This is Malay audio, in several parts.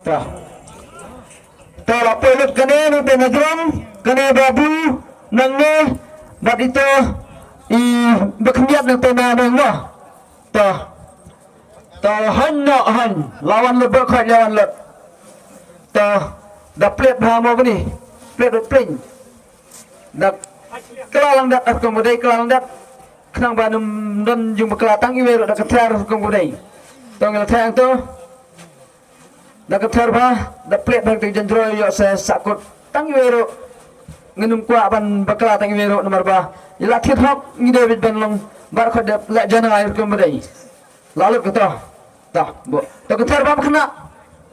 Tah. Tah lapor kene nu penadrom kene babu nang ne bat itu berkemiat nang tema nang no. Tah. Tah han lawan lebok khat lawan lek. Tah dah plate hamo ni. Plate pling. Dak kelalang dak akomodai kelalang dak kenang banum dan jumpa kelatang iwe dak ketar akomodai. Tah ngelatang tu dak terba dak plate bang tu jendro yo se sakut tang wero ngenum kwa ban bakla tang wero nomor ba ila thit hok ni David ban long bar kho de la jana air ko mdai lalu kata ta bo dak terba kena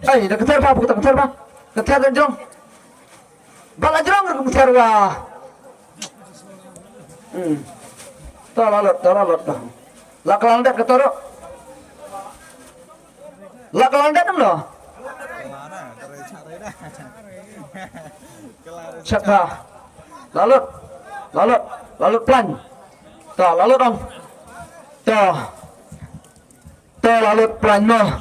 ai dak terba bu dak terba dak terba jong bala jong ko terba ta lalu ta la kalang dak ketoro la kalang dak dong lo Cakap, lalut plan, tak lalut dong, tak lalut plan mah.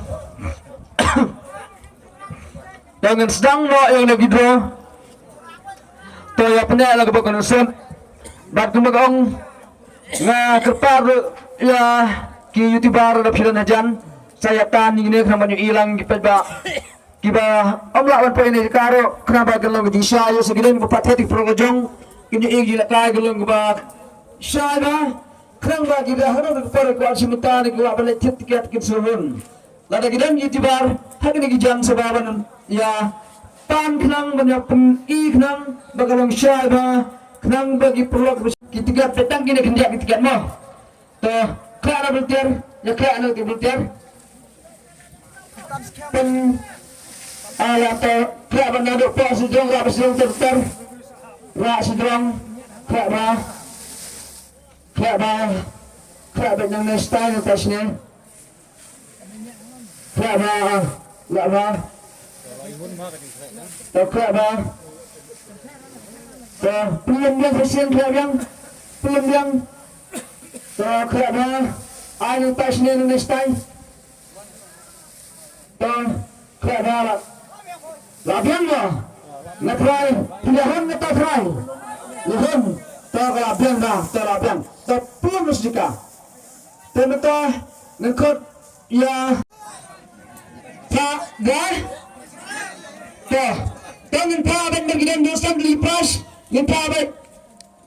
Jangan sedang nak yang lagi draw, tak yang pernah lagi bukan urusan. Batu magong, kerpar ya ki YouTuber ada film ajan, saya tan ini kenapa hilang kita ba. Kiba amla wan pa ini karo kenapa gelong di saya segini pathetic progojong kini igi la kay gelong ba saya kenapa kita harus per ko simta ni ko abale tiket kin suhun lada gidan YouTuber hakini gijan sababan ya pan kenang banyak kenang bagalong saya kenang bagi prolog tiket petang kini kenjak tiket mo to kara bertiar ya kaya anu bertiar pen alat pihak bernaduk pihak sejong rak bersedang terter rak sedang pihak benang nestai atasnya pihak lak pihak belum yang bersihan pihak yang pihak air atasnya nestai pihak labian lah, nak try, pilihan kita try, lahan, tak labian dah, tak labian, tak perlu musika, ternyata ngikut ya, tak dah, tak ngintah abang bergidan dosa lipas, ngintah abang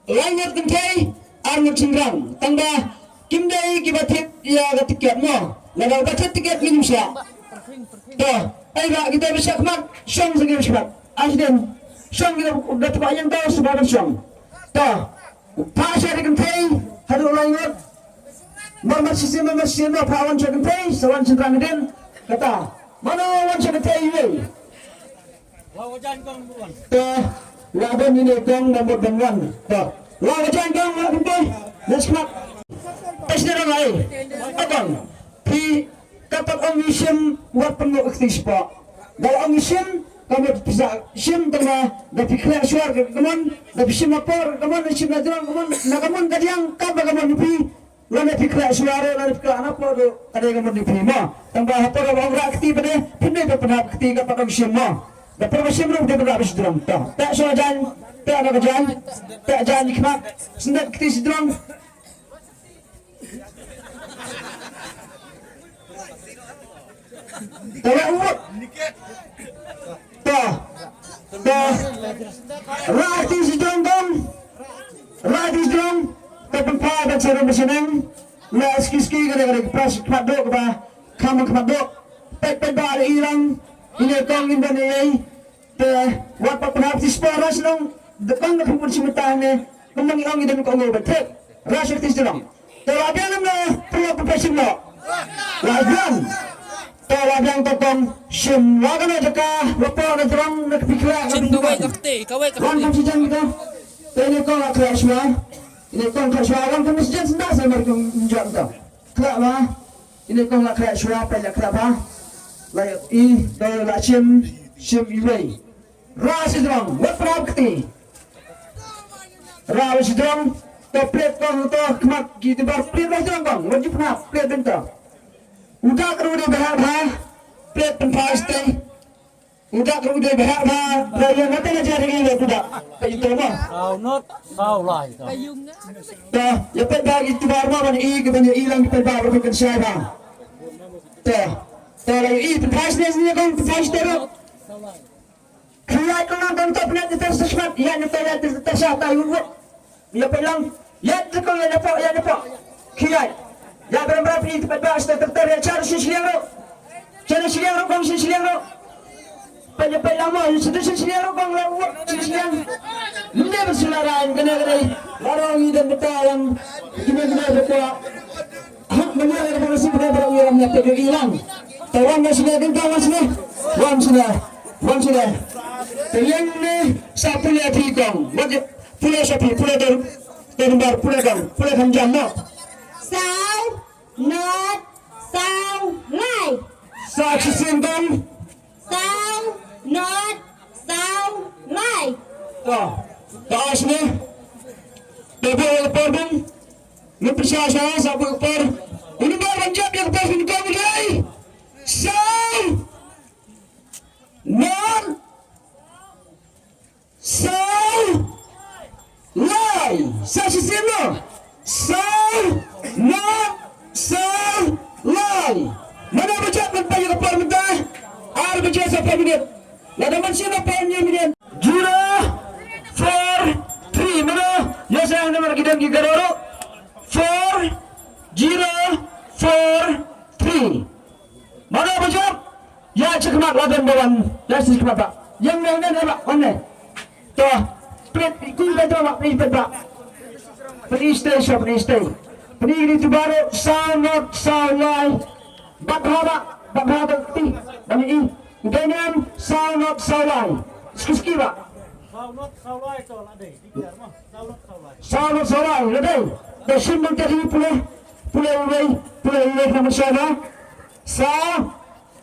langit kentai, armut cingkrang, tanda kimdai kibatit ya ketiket mo, lalu batit tiket minum siap, kita bisa kemat, syong segera cepat. Asden, syong kita dah tempat yang tahu sebagai syong. Pasal dengan teh, hari ulang ingat. Memasisi, perawan cakap teh, sawan centang den. Kata, mana wan cakap teh ini? Wajan kong bukan. Laban ini kong nombor dengan. Wajan kong lakukan teh, nesmat. Asden orang lain, abang. Kata orang Islam buat penuh aktifispa. Kalau orang Islam kami bisa Islam tengah dapat keluar suara keman, dapat Islam lapor keman, Islam najuan keman, nak keman kadiang kabar keman dipi, lalu dapat keluar suara, lalu dapat keluar apa tu kadiang keman dipi mah. Tambah apa orang aktif pada pindah ke penat aktif kata orang Islam mah. Dapat orang Islam dia berapa habis drum. Tak soal jalan, tak ada jalan, tak jalan nikmat, sendat aktif drum. Tolak urut. Ratis dong. Tempat dan cara bersenang. La ski kadang-kadang pras kemaduk ba, kamu kemaduk. Pet bar hilang. Ini kong indan ini. Wat penaptis paras dong. Depan nak pun simutang ni. Kembang ilang indan kong ngobat. Ratis dong. Tolak dia nama perlu profesional. Lajan. Tolak yang tokong semua kan aja kah lapor ada terang nak pikirkan kan si jang kita ini kau nak kelas semua ini kau kelas semua kan kamu sejak sendak saya mereka menjawab kita kelak bah ini kau nak kelas semua apa kelak bah layak kalau nak sim iway rasa terang buat perabukti rasa terang toplet kau tu kemat kita berplit rasa terang kau wajib nak plit bentar. Udah kerudian berapa? Plate penfasting udah kemudian bahak bah yang nanti aja lagi lah udah kayak itu mah Sao nốt, sao lại sao. dah ya pada itu baru mana i kemudian hilang di pada baru kan siapa dah lagi itu price ni kan price terus Kaya ko lang kung top natin sa smart, yan yung tayo natin sa tayo mo. Ya pelang, yan ko yan po. Kaya, ya berapa pinit pada basta terter cara sisiang ro kong sisiang ro. Pelang mo, sudah sisiang ro kong lawo sisiang. Hindi bersularain kena larang idan betalang gina betul. Benar ada polisi benar orang yang pergi hilang. Tawang na sila din kawan sila. Wan sila. Yang ni sa pula tikong. Bagi pula sapi, pula terbar, pula kan jamno. Sao not sao lại. Sa sisindam. Sao not sao lại. Taas ni. Tebel pardon. Ni persasa sa par. Ini barang jap yang pas ni kau mulai. Sao not sao lai sa sisino sao not sao lai mana baca pakai kapal mentah ar baca siapa minit ada manusia apa yang minit 0-4-3 mana ya saya nomor kita gigaroro 4-0-4-3 mana baca ya cekmat laban bawan ya cekmat pak yang mana pak mana toh split ikut betul pak please stay ini tu baru sangat salai baghaba ti kami ini ganyan sangat salai ski pak Sao nốt, sao lại cho là để đi kìa mà. Sao nốt, sao lại. sangat salai lebih desin menteri pulai nama saya sa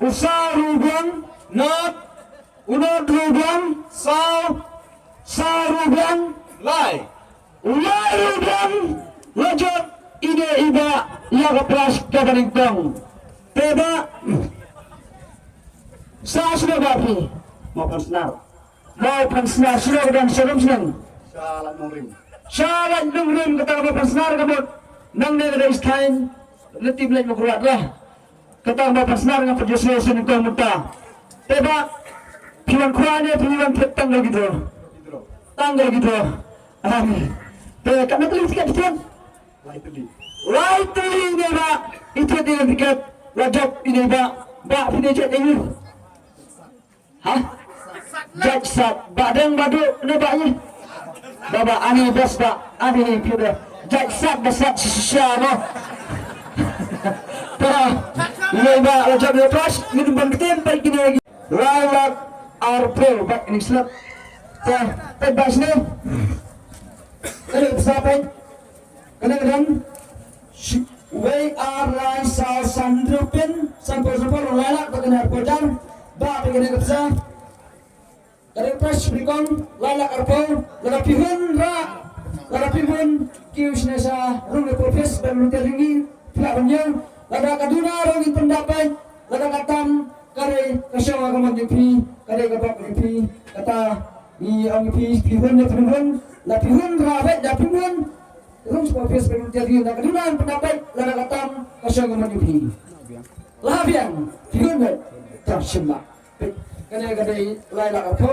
usarugan not unodrugan sarugan Lại. Ulayugan lajot ide iba yang keplas kabarintang teba sa sudah bapi maupun senar sudah dan senang syarat nungrim kata maupun senar kabut nang negara istain letih belaj makurat lah kata maupun senar dengan perjuangan kau muta teba pilihan kuahnya pilihan tanggal gitu amin kami tulis tiket tuan Lightly ini pak itu dengan tiket wajib ini pak pilih jet ini jaksat badang badu ini paknya bapak ani bos pak ani ni pilih jaksat besar siapa ini pak wajib lepas minum bangkitan baik ini lagi Lilac Arpo pak ini selap tebas ni Kena sampai kadang-kadang we are like sandrupin sampai lalak kena podang ba kena kepsa kadang pas berikon lalak arpo lalak pihun kius nesa rumah profes dan ringi pihak penyang lada kaduna rongi pendapat lada katam kare kasyawa kaman dipi kare kabak dipi kata i ang pihun la pihun rabat da pihun terus profes berjadi nak kedunan pendapat lada katam kasyawa kaman dipi labian pihun tak semak kadang-kadang lalak arpo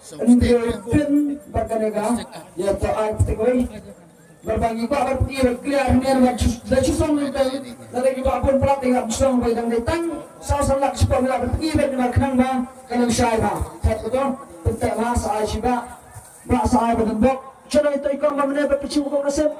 Ini pin berkanega ya toan tekoi berbagi ko akan pergi clear near dan susung itu dari kita pun pelatih nggak bisa membayang datang salah sepuluh nggak pergi dengan kenang ba kenang syaiba satu tu penting lah saya syaiba bahasa saya berdebok cara itu ikut mana berpicing kau nasib